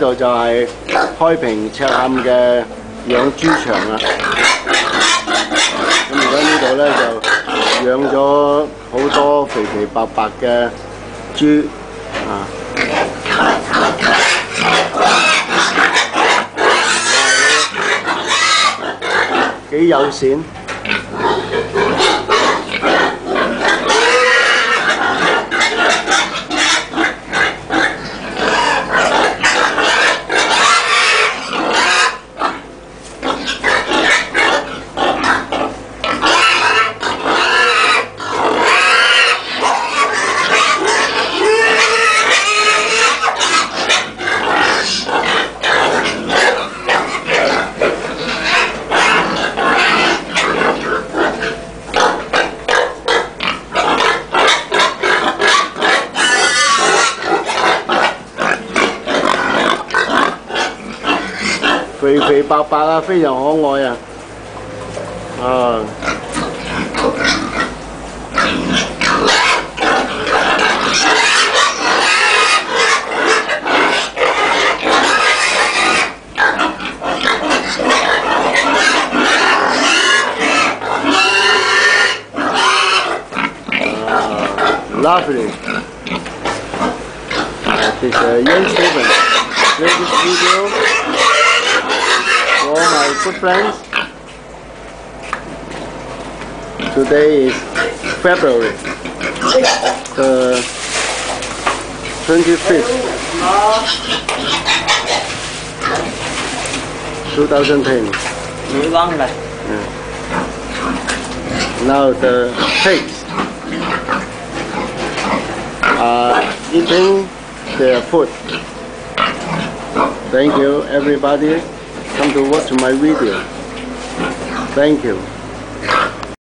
度就係開平赤坎嘅養豬場啦。咁而家呢度咧就養咗好多肥肥白白嘅豬啊！幾友善。肥肥白白啊，非常可愛啊！啊，lovely. This is Ian Stevens. Share this video for my good friends. Today is February the 25th, 2010. Now the pigs are eating their food. Thank you everybody. Come to watch my video. Thank you.